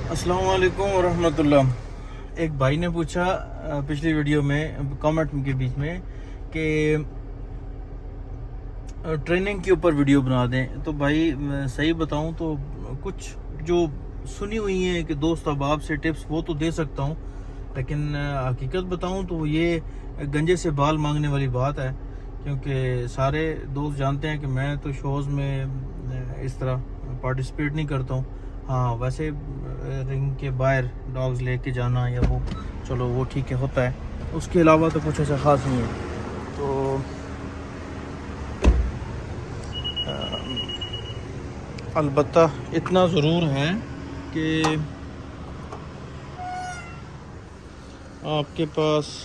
अस्सलाम वालेकुम वरहमतुल्लाह। एक भाई ने पूछा पिछली वीडियो में कमेंट के बीच में कि ट्रेनिंग के ऊपर वीडियो बना दें। तो भाई मैं सही बताऊं तो कुछ जो सुनी हुई है कि दोस्त अहबाब से टिप्स वो तो दे सकता हूं, लेकिन हकीकत बताऊं तो ये गंजे से बाल मांगने वाली बात है, क्योंकि सारे दोस्त जानते हैं कि मैं तो शोज़ में इस तरह पार्टिसिपेट नहीं करता हूं। हाँ, वैसे रिंग के बाहर डॉग्स लेके जाना या वो चलो वो ठीक है होता है, उसके अलावा तो कुछ ऐसा ख़ास नहीं है। तो अलबत्ता इतना ज़रूर है कि आपके पास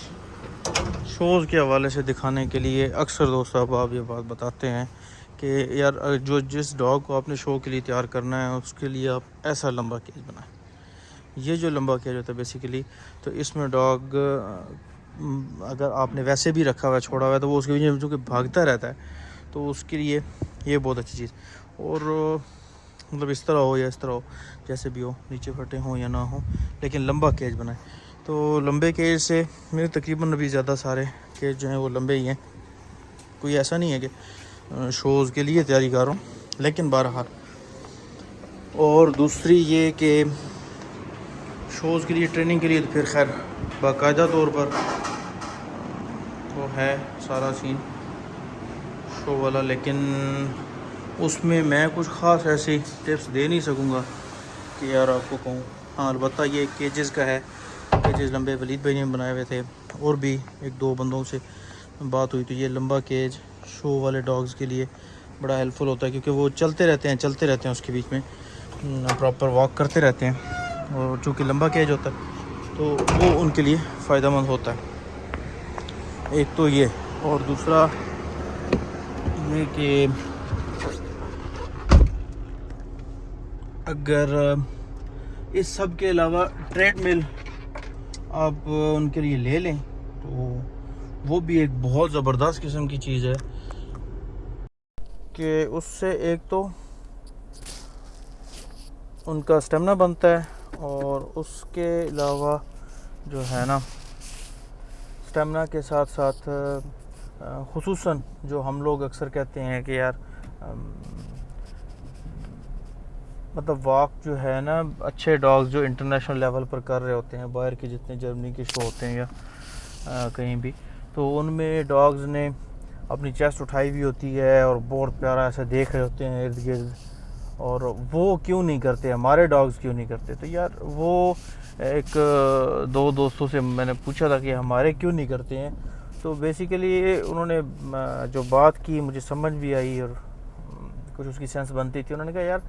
शोज़ के हवाले से दिखाने के लिए अक्सर दोस्त आप ये बात बताते हैं कि यार जो जिस डॉग को आपने शो के लिए तैयार करना है उसके लिए आप ऐसा लंबा केज बनाएं। ये जो लंबा केज होता है बेसिकली, तो इसमें डॉग अगर आपने वैसे भी रखा हुआ है, छोड़ा हुआ है, तो वो उसके बीच में चूँकि भागता रहता है, तो उसके लिए ये बहुत अच्छी चीज़। और मतलब इस तरह हो या इस तरह हो, जैसे भी हो, नीचे फटे हों या ना हो, लेकिन लंबा केज बनाए। तो लंबे केज से मेरे तकरीबन अभी ज़्यादा सारे केज जो हैं वो लंबे ही हैं। कोई ऐसा नहीं है कि शोज़ के लिए तैयारी कर रहा हूँ, लेकिन बहरहाल। और दूसरी ये कि शोज़ के लिए ट्रेनिंग के लिए तो फिर खैर बाकायदा तौर पर वो है सारा सीन शो वाला, लेकिन उसमें मैं कुछ ख़ास ऐसी टिप्स दे नहीं सकूँगा कि यार आपको कहूँ। हाँ, अलबत्ता ये केजेस का है, केजेस लंबे वलीद भाई ने बनाए हुए थे, और भी एक दो बंदों से बात हुई, तो ये लंबा केज शो वाले डॉग्स के लिए बड़ा हेल्पफुल होता है, क्योंकि वो चलते रहते हैं उसके बीच में प्रॉपर वॉक करते रहते हैं, और चूँकि लंबा केज होता है तो वो उनके लिए फ़ायदेमंद होता है। एक तो ये, और दूसरा ये कि अगर इस सब के अलावा ट्रेडमिल आप उनके लिए ले लें तो वो भी एक बहुत ज़बरदस्त किस्म की चीज़ है कि उससे एक तो उनका स्टेमिना बनता है, और उसके अलावा जो है ना, स्टेमिना के साथ साथ खुसूसन जो हम लोग अक्सर कहते हैं कि यार मतलब वॉक जो है ना, अच्छे डॉग्स जो इंटरनेशनल लेवल पर कर रहे होते हैं, बाहर के जितने जर्मनी के शो होते हैं या कहीं भी, तो उनमें डॉग्स ने अपनी चेस्ट उठाई हुई होती है और बहुत प्यारा ऐसा देख रहे होते हैं इर्द गिर्द, और वो क्यों नहीं करते, हमारे डॉग्स क्यों नहीं करते। तो यार वो एक दो दोस्तों से मैंने पूछा था कि हमारे क्यों नहीं करते हैं, तो बेसिकली उन्होंने जो बात की मुझे समझ भी आई और कुछ उसकी सेंस बनती थी। उन्होंने कहा यार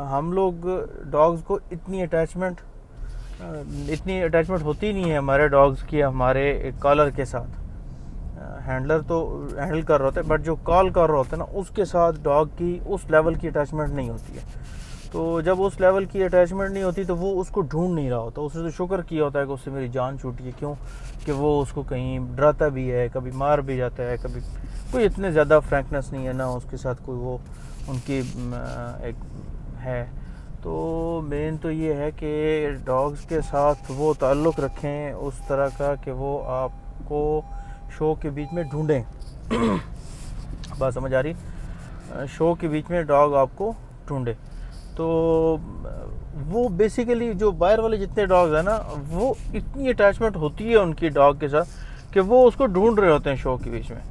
हम लोग डॉग्स को इतनी अटैचमेंट होती नहीं है हमारे डॉग्स की हमारे कॉलर के साथ। हैंडलर तो हैंडल कर रहा होता है, बट जो कॉल कर रहा होता है ना, उसके साथ डॉग की उस लेवल की अटैचमेंट नहीं होती है। तो जब उस लेवल की अटैचमेंट नहीं होती तो वो उसको ढूंढ नहीं रहा होता, उसने तो शुक्र किया होता है कि उससे मेरी जान छूटी है, क्यों कि वो उसको कहीं डराता भी है, कभी मार भी जाता है, कभी कोई इतने ज़्यादा फ्रैंकनेस नहीं है ना उसके साथ, कोई वो उनकी एक है। तो मेन तो ये है कि डॉग्स के साथ वो ताल्लुक़ रखें उस तरह का कि वो आपको शो के बीच में ढूंढें। बात समझ आ रही? शो के बीच में डॉग आपको ढूंढे, तो वो बेसिकली जो बाहर वाले जितने डॉग्स हैं ना, वो इतनी अटैचमेंट होती है उनकी डॉग के साथ कि वो उसको ढूंढ रहे होते हैं शो के बीच में।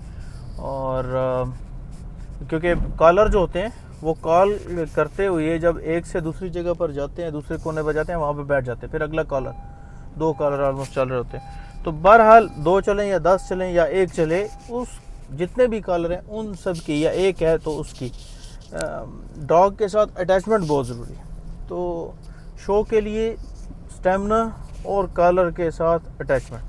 और क्योंकि कॉलर जो होते हैं वो कॉल करते हुए जब एक से दूसरी जगह पर जाते हैं, दूसरे कोने पर जाते हैं, वहाँ पे बैठ जाते हैं, फिर अगला कॉलर, दो कॉलर ऑलमोस्ट चल रहे होते हैं। तो बहरहाल 2 चलें या 10 चलें या 1 चले, उस जितने भी कॉलर हैं उन सब की, या एक है तो उसकी डॉग के साथ अटैचमेंट बहुत ज़रूरी है। तो शो के लिए स्टेमिना और कॉलर के साथ अटैचमेंट।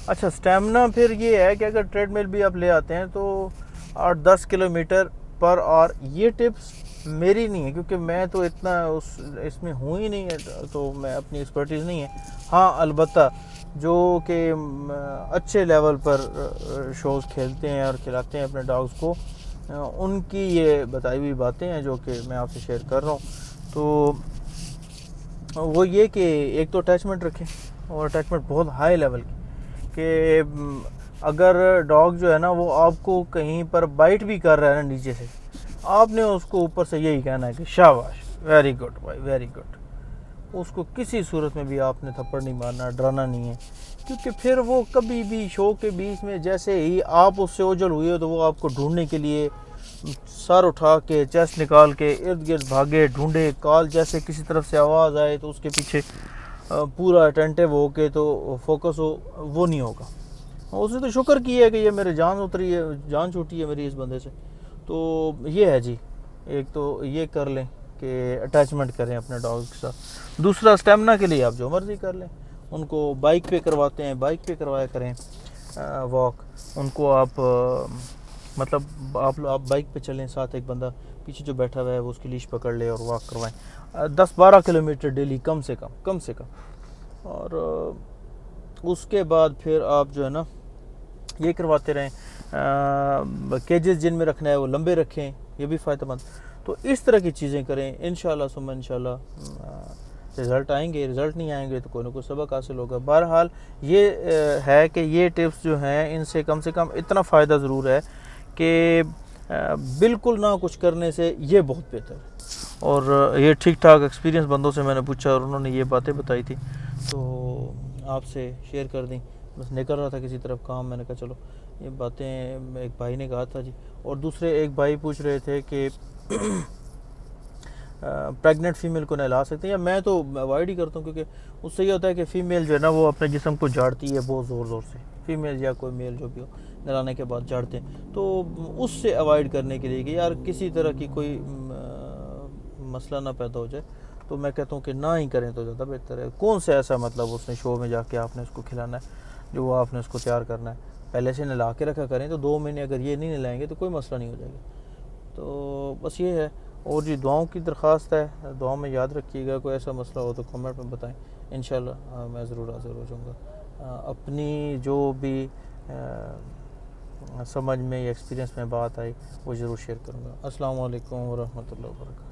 अच्छा, स्टेमिना फिर ये है कि अगर ट्रेडमिल भी आप ले आते हैं तो 8-10 किलोमीटर पर आवर, ये टिप्स मेरी नहीं है क्योंकि मैं तो इतना इसमें हूँ ही नहीं है, तो मैं अपनी एक्सपर्टीज़ नहीं है। हाँ, अलबत्ता जो कि अच्छे लेवल पर शोज़ खेलते हैं और खिलाते हैं अपने डॉग्स को, उनकी ये बताई हुई बातें हैं जो कि मैं आपसे शेयर कर रहा हूँ। तो वो ये कि एक तो अटैचमेंट रखें, और अटैचमेंट बहुत हाई लेवल की, कि अगर डॉग जो है ना वो आपको कहीं पर बाइट भी कर रहा है ना नीचे से, आपने उसको ऊपर से यही कहना है कि शाबाश, वेरी गुड भाई, वेरी गुड। उसको किसी सूरत में भी आपने थप्पड़ नहीं मारना, डराना नहीं है, क्योंकि फिर वो कभी भी शो के बीच में जैसे ही आप उससे ओझल हुए हो तो वो आपको ढूंढने के लिए सर उठा के, चेस्ट निकाल के इर्द गिर्द भागे, ढूंढे, कॉल जैसे किसी तरफ से आवाज़ आए तो उसके पीछे पूरा अटेंटिव हो के तो फोकस हो, वो नहीं होगा। उसने तो शुक्र किया है कि ये मेरे जान उतरी है, जान छूटी है मेरी इस बंदे से। तो ये है जी, एक तो ये कर लें कि अटैचमेंट करें अपने डॉग के साथ। दूसरा, स्टेमिना के लिए आप जो मर्ज़ी कर लें, उनको बाइक पे करवाते हैं, बाइक पे करवाया करें वॉक। उनको आप मतलब आप बाइक पे चलें, साथ एक बंदा पीछे जो बैठा हुआ है वो उसकी लीश पकड़ ले और वॉक करवाएं 10-12 किलोमीटर डेली कम से कम। और उसके बाद फिर आप जो है ना ये करवाते रहें, केजेस जिनमें रखना है वो लंबे रखें, ये भी फ़ायदेमंद। तो इस तरह की चीज़ें करें, इंशाल्लाह सुम्मा इंशाल्लाह रिज़ल्ट आएंगे। रिज़ल्ट नहीं आएंगे तो कोई ना कोई सबक हासिल होगा। बहरहाल ये है कि ये टिप्स जो हैं इनसे कम से कम इतना फ़ायदा ज़रूर है कि बिल्कुल ना कुछ करने से ये बहुत बेहतर है। और ये ठीक ठाक एक्सपीरियंस बंदों से मैंने पूछा और उन्होंने ये बातें बताई थी, तो आपसे शेयर कर दी। बस निकल रहा था किसी तरफ काम, मैंने कहा चलो ये बातें, एक भाई ने कहा था जी। और दूसरे एक भाई पूछ रहे थे कि प्रेग्नेंट फीमेल को नहला सकते हैं, या मैं तो अवॉइड ही करता हूँ, क्योंकि उससे ये होता है कि फ़ीमेल जो है ना वो अपने जिस्म को झाड़ती है बहुत ज़ोर ज़ोर से, फीमेल या कोई मेल जो भी हो, नहलाने के बाद झाड़ते हैं। तो उससे अवॉइड करने के लिए कि यार किसी तरह की कोई मसला ना पैदा हो जाए, तो मैं कहता हूँ कि ना ही करें तो ज़्यादा बेहतर है। कौन सा ऐसा मतलब उसने शो में जाके आपने उसको खिलाना है जो वो आपने उसको तैयार करना है, पहले से नहला के रखा करें। तो 2 महीने अगर ये नहीं नहलाएंगे तो कोई मसला नहीं हो जाएगा। तो बस ये है। और जी दुआओं की दरख्वास्त है, दुआओं में याद रखिएगा। कोई ऐसा मसला हो तो कमेंट में बताएं, इंशाल्लाह मैं ज़रूर हाज़िर हो जाऊँगा। अपनी जो भी समझ में या एक्सपीरियंस में बात आई वो ज़रूर शेयर करूँगा। अस्सलाम वालेकुम वरहमतुल्लाहि वबरकातुहू।